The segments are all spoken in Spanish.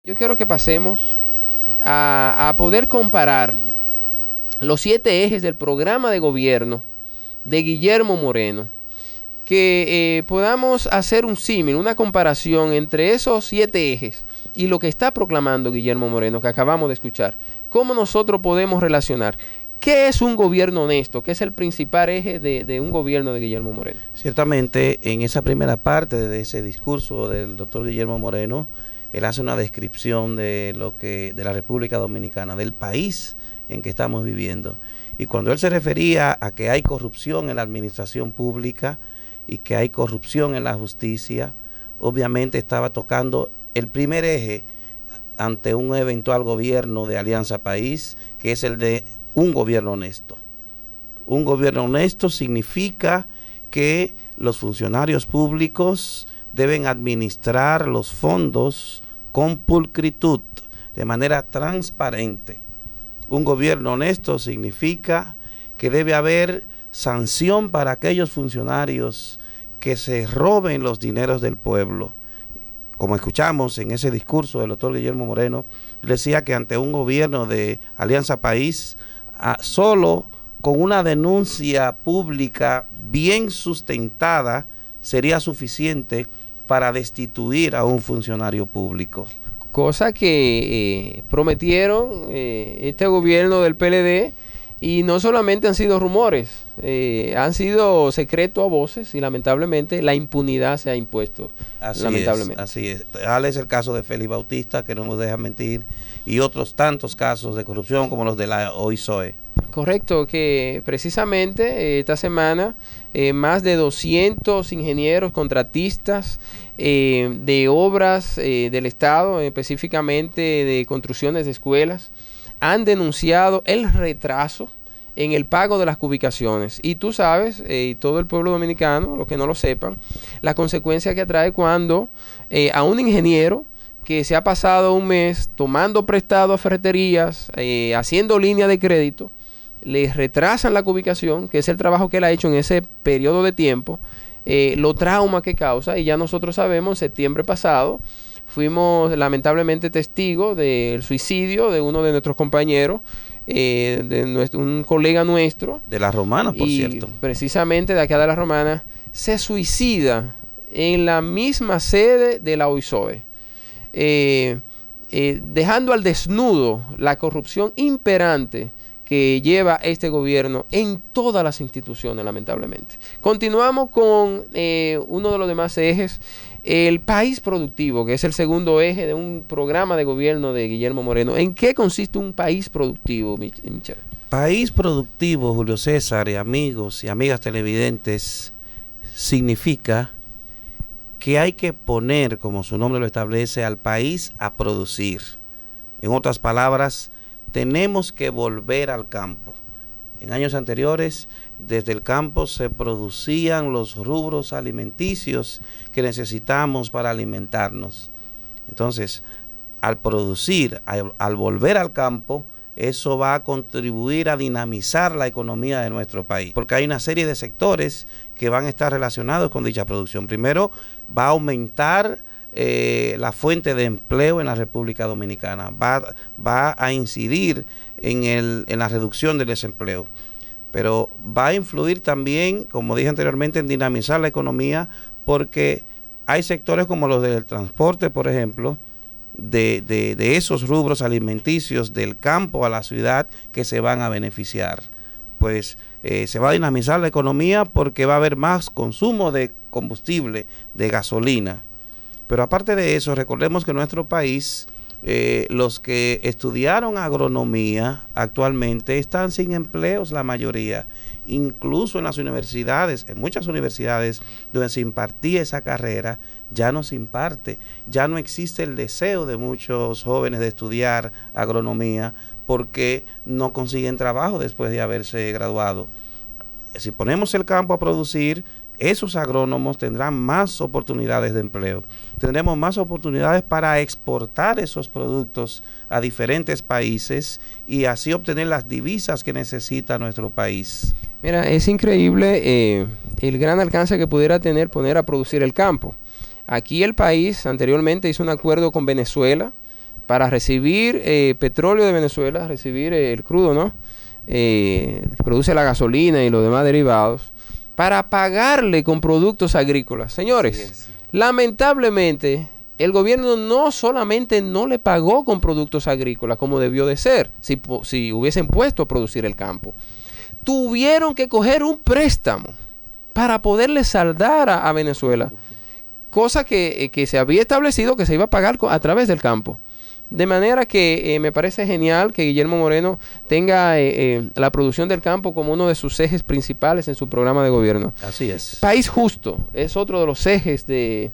Yo quiero que pasemos a poder comparar los 7 ejes del programa de gobierno de Guillermo Moreno. Que podamos hacer un símil, una comparación entre esos 7 ejes y lo que está proclamando Guillermo Moreno, que acabamos de escuchar. ¿Cómo nosotros podemos relacionar? ¿Qué es un gobierno honesto? ¿Qué es el principal eje de un gobierno de Guillermo Moreno? Ciertamente, en esa primera parte de ese discurso del doctor Guillermo Moreno, él hace una descripción de la República Dominicana, del país en que estamos viviendo. Y cuando él se refería a que hay corrupción en la administración pública y que hay corrupción en la justicia, obviamente estaba tocando el primer eje ante un eventual gobierno de Alianza País, que es el de un gobierno honesto. Un gobierno honesto significa que los funcionarios públicos deben administrar los fondos con pulcritud, de manera transparente. Un gobierno honesto significa que debe haber sanción para aquellos funcionarios que se roben los dineros del pueblo. Como escuchamos en ese discurso del doctor Guillermo Moreno, decía que ante un gobierno de Alianza País, solo con una denuncia pública bien sustentada sería suficiente para destituir a un funcionario público. Cosa que prometieron este gobierno del PLD, y no solamente han sido rumores, han sido secretos a voces, y lamentablemente la impunidad se ha impuesto. Así es. Tal es el caso de Félix Bautista, que no nos deja mentir, y otros tantos casos de corrupción como los de la OISOE. Correcto, que precisamente esta semana más de 200 ingenieros contratistas de obras del Estado, específicamente de construcciones de escuelas, han denunciado el retraso en el pago de las cubicaciones. Y tú sabes, y todo el pueblo dominicano, los que no lo sepan, la consecuencia que atrae cuando a un ingeniero que se ha pasado un mes tomando prestado a ferreterías, haciendo línea de crédito, les retrasan la cubicación, que es el trabajo que él ha hecho en ese periodo de tiempo, lo trauma que causa. Y ya nosotros sabemos, en septiembre pasado, fuimos lamentablemente testigos del suicidio de uno de nuestros compañeros, un colega nuestro. De la Romana, por cierto. Precisamente de acá de la Romana, se suicida en la misma sede de la OISOE, dejando al desnudo la corrupción imperante que lleva este gobierno en todas las instituciones, lamentablemente. Continuamos con uno de los demás ejes, el país productivo, que es el segundo eje de un programa de gobierno de Guillermo Moreno. ¿En qué consiste un país productivo, Michel? País productivo, Julio César, y amigos y amigas televidentes, significa que hay que poner, como su nombre lo establece, al país a producir. En otras palabras, tenemos que volver al campo. En años anteriores, desde el campo se producían los rubros alimenticios que necesitamos para alimentarnos. Entonces, al producir, al volver al campo, eso va a contribuir a dinamizar la economía de nuestro país, porque hay una serie de sectores que van a estar relacionados con dicha producción. Primero, va a aumentar la fuente de empleo en la República Dominicana, va a incidir en la reducción del desempleo, pero va a influir también, como dije anteriormente, en dinamizar la economía, porque hay sectores como los del transporte, por ejemplo, de esos rubros alimenticios del campo a la ciudad, que se van a beneficiar. Pues se va a dinamizar la economía porque va a haber más consumo de combustible, de gasolina. Pero aparte de eso, recordemos que en nuestro país, los que estudiaron agronomía actualmente están sin empleos, la mayoría. Incluso en las universidades, en muchas universidades donde se impartía esa carrera, ya no se imparte. Ya no existe el deseo de muchos jóvenes de estudiar agronomía porque no consiguen trabajo después de haberse graduado. Si ponemos el campo a producir, esos agrónomos tendrán más oportunidades de empleo. Tendremos más oportunidades para exportar esos productos a diferentes países y así obtener las divisas que necesita nuestro país. Mira, es increíble el gran alcance que pudiera tener poner a producir el campo. Aquí el país anteriormente hizo un acuerdo con Venezuela para recibir petróleo de Venezuela, recibir el crudo, ¿no? Que produce la gasolina y los demás derivados, para pagarle con productos agrícolas. Señores, lamentablemente, el gobierno no solamente no le pagó con productos agrícolas como debió de ser, si hubiesen puesto a producir el campo. Tuvieron que coger un préstamo para poderle saldar a Venezuela, cosa que se había establecido que se iba a pagar a través del campo. De manera que me parece genial que Guillermo Moreno tenga la producción del campo como uno de sus ejes principales en su programa de gobierno. Así es. País justo es otro de los ejes de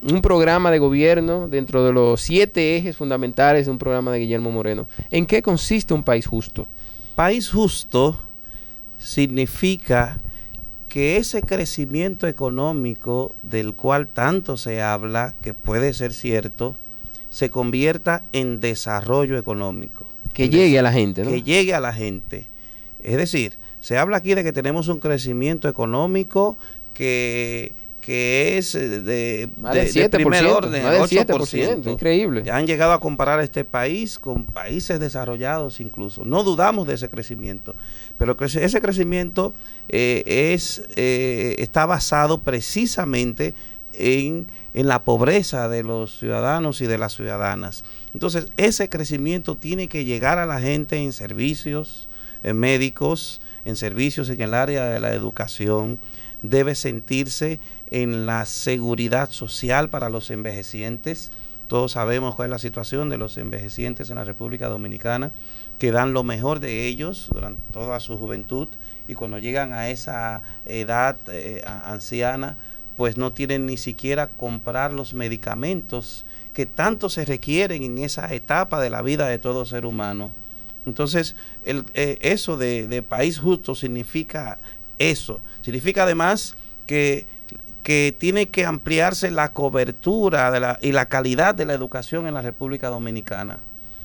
un programa de gobierno, dentro de los 7 ejes fundamentales de un programa de Guillermo Moreno. ¿En qué consiste un país justo? País justo significa que ese crecimiento económico del cual tanto se habla, que puede ser cierto, se convierta en desarrollo económico. Que llegue a la gente, ¿no? Que llegue a la gente. Es decir, se habla aquí de que tenemos un crecimiento económico que es de primer orden, más del 8%. Increíble. Han llegado a comparar este país con países desarrollados incluso. No dudamos de ese crecimiento, pero ese crecimiento está basado precisamente en la pobreza de los ciudadanos y de las ciudadanas. Entonces, ese crecimiento tiene que llegar a la gente en servicios médicos, en servicios en el área de la educación. Debe sentirse en la seguridad social para los envejecientes. Todos sabemos cuál es la situación de los envejecientes en la República Dominicana, que dan lo mejor de ellos durante toda su juventud, y cuando llegan a esa edad anciana, pues no tienen ni siquiera comprar los medicamentos que tanto se requieren en esa etapa de la vida de todo ser humano. Entonces, eso de país justo significa eso. Significa además que tiene que ampliarse la cobertura y la calidad de la educación en la República Dominicana.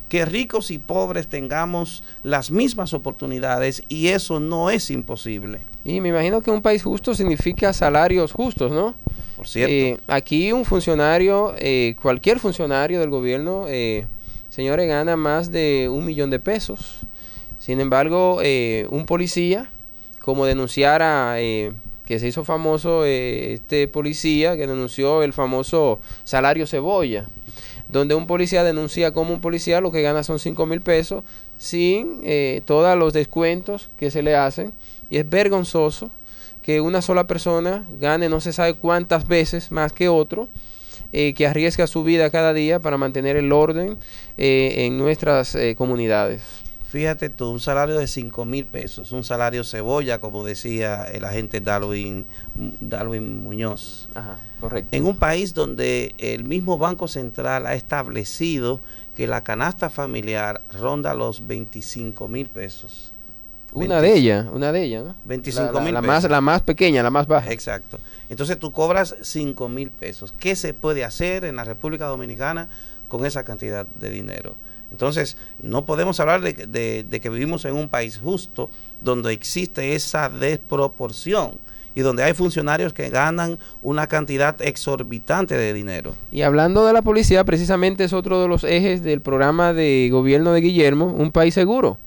Que ricos y pobres tengamos las mismas oportunidades, y eso no es imposible. Y me imagino que un país justo significa salarios justos, ¿no? Por cierto. Aquí un funcionario, cualquier funcionario del gobierno, señores, gana más de 1 millón de pesos. Sin embargo, un policía, como denunciara, que se hizo famoso este policía que denunció el famoso salario cebolla, donde un policía denuncia como un policía lo que gana son 5,000 pesos sin todos los descuentos que se le hacen, y es vergonzoso que una sola persona gane no se sabe cuántas veces más que otro, que arriesga su vida cada día para mantener el orden en nuestras comunidades. Fíjate tú, un salario de 5,000 pesos, un salario cebolla, como decía el agente Darwin Muñoz. Ajá, correcto. En un país donde el mismo Banco Central ha establecido que la canasta familiar ronda los 25,000 pesos. Una de ellas, ¿no? 25,000 pesos. La más pequeña, la más baja. Exacto. Entonces tú cobras 5,000 pesos. ¿Qué se puede hacer en la República Dominicana con esa cantidad de dinero? Entonces, no podemos hablar de que vivimos en un país justo donde existe esa desproporción y donde hay funcionarios que ganan una cantidad exorbitante de dinero. Y hablando de la policía, precisamente es otro de los ejes del programa de gobierno de Guillermo, un país seguro.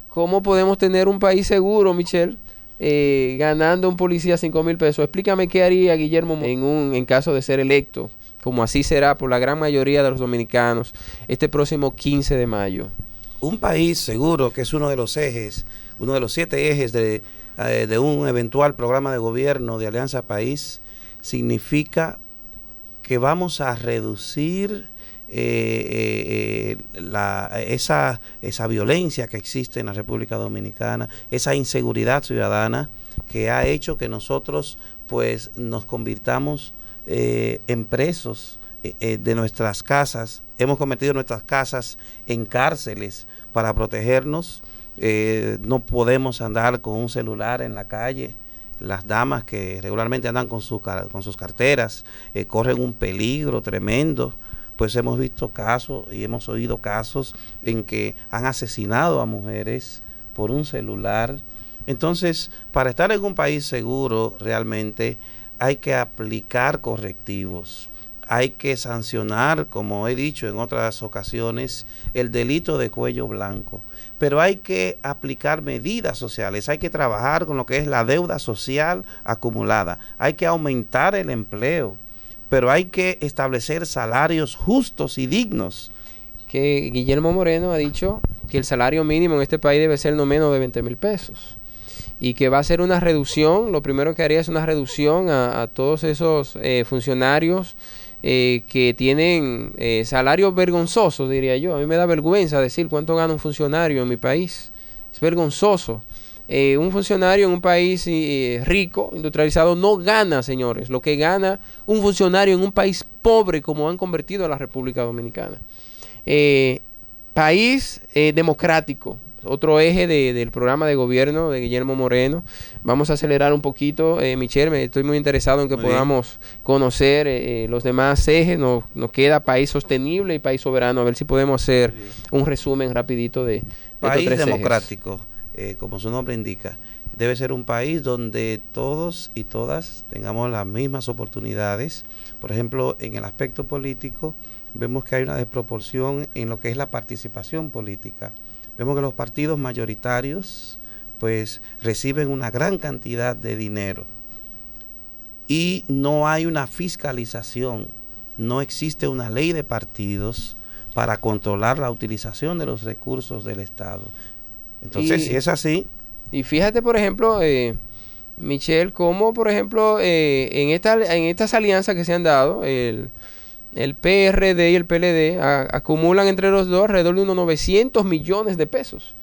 ¿Cómo podemos tener un país seguro, Michelle, ganando un policía 5,000 pesos? Explícame qué haría Guillermo en caso de ser electo, como así será por la gran mayoría de los dominicanos, este próximo 15 de mayo. Un país seguro, que es uno de los ejes, uno de los 7 ejes de un eventual programa de gobierno de Alianza País, significa que vamos a reducir esa violencia que existe en la República Dominicana, esa inseguridad ciudadana que ha hecho que nosotros pues nos convirtamos en presos de nuestras casas. Hemos convertido nuestras casas en cárceles para protegernos. No podemos andar con un celular en la calle. Las damas que regularmente andan con sus carteras corren un peligro tremendo. Pues hemos visto casos y hemos oído casos en que han asesinado a mujeres por un celular. Entonces, para estar en un país seguro realmente hay que aplicar correctivos, hay que sancionar, como he dicho en otras ocasiones, el delito de cuello blanco. Pero hay que aplicar medidas sociales, hay que trabajar con lo que es la deuda social acumulada, hay que aumentar el empleo, pero hay que establecer salarios justos y dignos. Que Guillermo Moreno ha dicho que el salario mínimo en este país debe ser no menos de 20,000 pesos. Y que va a hacer una reducción, lo primero que haría es una reducción a todos esos funcionarios que tienen salarios vergonzosos, diría yo. A mí me da vergüenza decir cuánto gana un funcionario en mi país. Es vergonzoso. Un funcionario en un país rico, industrializado, no gana, señores, lo que gana un funcionario en un país pobre como han convertido a la República Dominicana. País democrático, otro eje del programa de gobierno de Guillermo Moreno. Vamos a acelerar un poquito, Michelle, estoy muy interesado en que podamos conocer los demás ejes. Nos queda país sostenible y país soberano, a ver si podemos hacer un resumen rapidito de país democrático, como su nombre indica. Debe ser un país donde todos y todas tengamos las mismas oportunidades. Por ejemplo, en el aspecto político, vemos que hay una desproporción en lo que es la participación política. Vemos que los partidos mayoritarios pues reciben una gran cantidad de dinero y no hay una fiscalización, no existe una ley de partidos para controlar la utilización de los recursos del Estado. Entonces, si es así... Y fíjate, por ejemplo, Michelle, cómo, por ejemplo, en estas alianzas que se han dado, el PRD y el PLD acumulan entre los dos alrededor de unos 900 millones de pesos.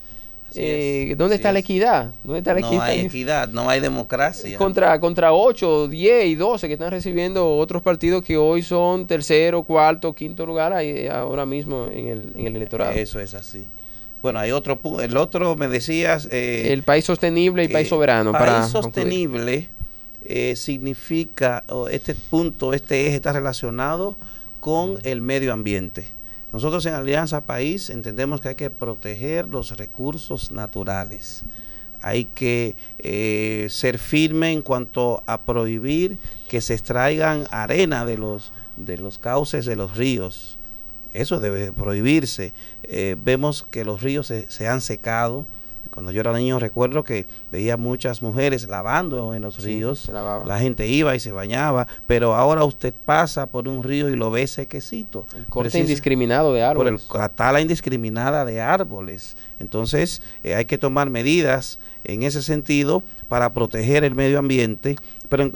¿Dónde está la equidad? ¿Dónde está la equidad? No hay equidad, no hay democracia. Contra 8, 10 y 12 que están recibiendo otros partidos que hoy son tercero, cuarto, quinto lugar ahora mismo en el electorado. Eso es así. Bueno, hay otro punto. El otro me decías... el país sostenible y país soberano. País sostenible significa, este punto, este eje está relacionado con el medio ambiente. Nosotros en Alianza País entendemos que hay que proteger los recursos naturales. Hay que ser firme en cuanto a prohibir que se extraigan arena de los cauces de los ríos. Eso debe prohibirse. Vemos que los ríos se han secado. Cuando yo era niño recuerdo que veía muchas mujeres lavando en los ríos, la gente iba y se bañaba, pero ahora usted pasa por un río y lo ve sequecito. El corte indiscriminado de árboles. Por la tala indiscriminada de árboles. Entonces hay que tomar medidas en ese sentido para proteger el medio ambiente, pero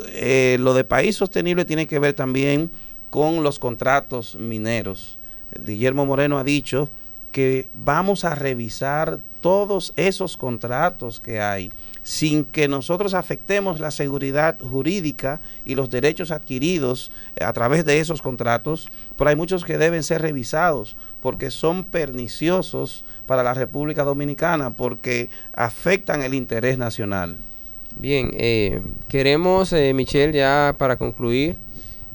lo de país sostenible tiene que ver también con los contratos mineros. Guillermo Moreno ha dicho que vamos a revisar todos esos contratos que hay, sin que nosotros afectemos la seguridad jurídica y los derechos adquiridos a través de esos contratos, pero hay muchos que deben ser revisados porque son perniciosos para la República Dominicana, porque afectan el interés nacional. Bien, queremos, Michelle, ya para concluir,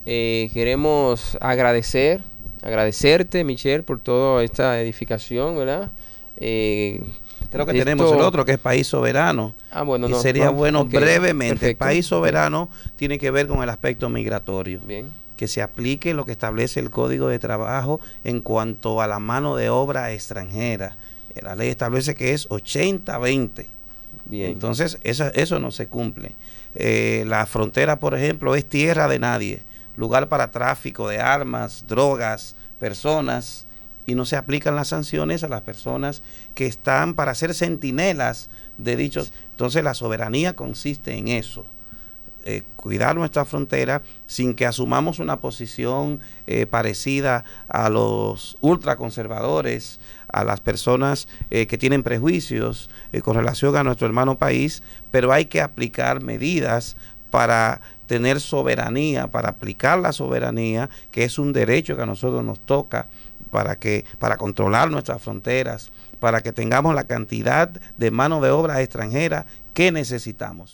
queremos agradecerte, Michelle, por toda esta edificación, ¿verdad? Creo que tenemos el otro, que es país soberano. Bueno, y sería bueno brevemente. Perfecto. El país soberano tiene que ver con el aspecto migratorio. Bien. Que se aplique lo que establece el Código de Trabajo en cuanto a la mano de obra extranjera. La ley establece que es 80-20. Bien. Entonces, eso no se cumple. La frontera, por ejemplo, es tierra de nadie, lugar para tráfico de armas, drogas, personas, y no se aplican las sanciones a las personas que están para ser centinelas de dichos. Entonces la soberanía consiste en eso, cuidar nuestra frontera sin que asumamos una posición parecida a los ultraconservadores, a las personas que tienen prejuicios con relación a nuestro hermano país, pero hay que aplicar medidas para tener soberanía, para aplicar la soberanía, que es un derecho que a nosotros nos toca, para controlar nuestras fronteras, para que tengamos la cantidad de mano de obra extranjera que necesitamos.